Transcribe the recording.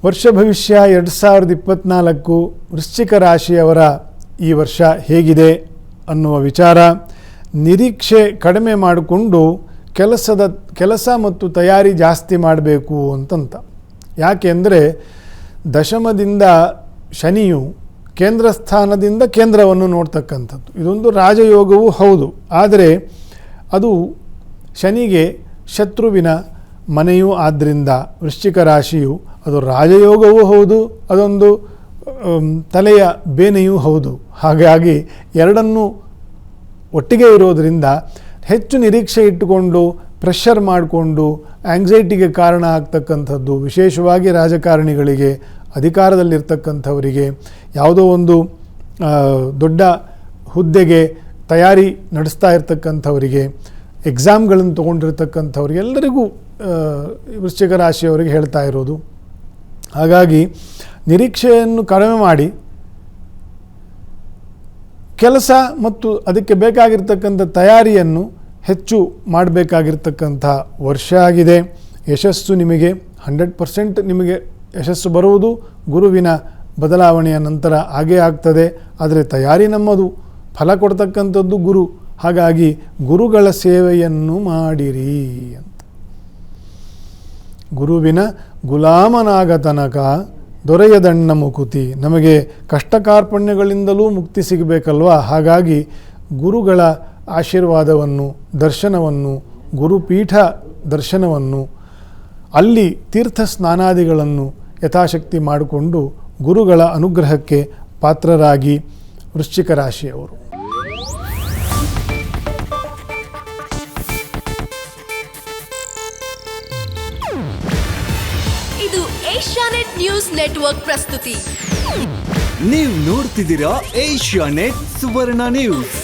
ವರ್ಷ ಭವಿಷ್ಯ 2024 ವೃಶ್ಚಿಕ ರಾಶಿಯವರ ಈ ವರ್ಷ ಹೇಗಿದೆ ಅನ್ನುವ ವಿಚಾರ. ನಿರೀಕ್ಷೆ ಕಡಿಮೆ ಮಾಡಿಕೊಂಡು ಕೆಲಸ ಮತ್ತು ತಯಾರಿ ಜಾಸ್ತಿ ಮಾಡಬೇಕು ಅಂತಂತ. ಯಾಕೆಂದರೆ ದಶಮದಿಂದ ಶನಿಯು ಕೇಂದ್ರ ಸ್ಥಾನದಿಂದ ಕೇಂದ್ರವನ್ನು ನೋಡ್ತಕ್ಕಂಥದ್ದು. ಇದೊಂದು ರಾಜಯೋಗವೂ ಹೌದು, ಆದರೆ ಅದು ಶನಿಗೆ ಶತ್ರುವಿನ ಮನೆಯೂ ಆದ್ದರಿಂದ ವೃಶ್ಚಿಕ ರಾಶಿಯು ಅದು ರಾಜಯೋಗವೂ ಹೌದು, ಅದೊಂದು ತಲೆಯ ಬೇನೆಯೂ ಹೌದು. ಹಾಗಾಗಿ ಎರಡನ್ನೂ ಒಟ್ಟಿಗೆ ಇರೋದರಿಂದ ಹೆಚ್ಚು ನಿರೀಕ್ಷೆ ಇಟ್ಟುಕೊಂಡು ಪ್ರೆಷರ್ ಮಾಡಿಕೊಂಡು ಆಂಗ್ಸೈಟಿಗೆ ಕಾರಣ ಆಗ್ತಕ್ಕಂಥದ್ದು, ವಿಶೇಷವಾಗಿ ರಾಜಕಾರಣಿಗಳಿಗೆ, ಅಧಿಕಾರದಲ್ಲಿರ್ತಕ್ಕಂಥವರಿಗೆ, ಯಾವುದೋ ಒಂದು ದೊಡ್ಡ ಹುದ್ದೆಗೆ ತಯಾರಿ ನಡೆಸ್ತಾ ಇರ್ತಕ್ಕಂಥವರಿಗೆ, ಎಕ್ಸಾಮ್ಗಳನ್ನು ತೊಗೊಂಡಿರ್ತಕ್ಕಂಥವ್ರಿಗೆ ಎಲ್ಲರಿಗೂ ವೃಶ್ಚಿಕ ರಾಶಿಯವರಿಗೆ ಹೇಳ್ತಾ ಇರೋದು. ಹಾಗಾಗಿ ನಿರೀಕ್ಷೆಯನ್ನು ಕಡಿಮೆ ಮಾಡಿ ಕೆಲಸ ಮತ್ತು ಅದಕ್ಕೆ ಬೇಕಾಗಿರ್ತಕ್ಕಂಥ ತಯಾರಿಯನ್ನು ಹೆಚ್ಚು ಮಾಡಬೇಕಾಗಿರ್ತಕ್ಕಂಥ ವರ್ಷ ಆಗಿದೆ. ಯಶಸ್ಸು ನಿಮಗೆ 100% ನಿಮಗೆ ಯಶಸ್ಸು ಬರುವುದು ಗುರುವಿನ ಬದಲಾವಣೆಯ ನಂತರ ಆಗೇ ಆಗ್ತದೆ. ಆದರೆ ತಯಾರಿ ನಮ್ಮದು, ಫಲ ಕೊಡ್ತಕ್ಕಂಥದ್ದು ಗುರು. ಹಾಗಾಗಿ ಗುರುಗಳ ಸೇವೆಯನ್ನು ಮಾಡಿರಿ ಅಂತ. ಗುರುವಿನ ಗುಲಾಮನಾಗ ತನಕ ದೊರೆಯದಣ್ಣ ಮುಕುತಿ. ನಮಗೆ ಕಷ್ಟ ಕಾರ್ಪಣ್ಯಗಳಿಂದಲೂ ಮುಕ್ತಿ ಸಿಗಬೇಕಲ್ವ. ಹಾಗಾಗಿ ಗುರುಗಳ ಆಶೀರ್ವಾದವನ್ನು, ದರ್ಶನವನ್ನು, ಗುರುಪೀಠ ದರ್ಶನವನ್ನು, ಅಲ್ಲಿ ತೀರ್ಥ ಸ್ನಾನಾದಿಗಳನ್ನು ಯಥಾಶಕ್ತಿ ಮಾಡಿಕೊಂಡು ಗುರುಗಳ ಅನುಗ್ರಹಕ್ಕೆ ಪಾತ್ರರಾಗಿ ವೃಶ್ಚಿಕ ರಾಶಿಯವರು. ಇದು ಏಷ್ಯಾನೆಟ್ ನ್ಯೂಸ್ ನೆಟ್ವರ್ಕ್ ಪ್ರಸ್ತುತಿ. ನೀವು ನೋಡ್ತಿದ್ದೀರಾ ಏಷ್ಯಾನೆಟ್ ಸುವರ್ಣ ನ್ಯೂಸ್.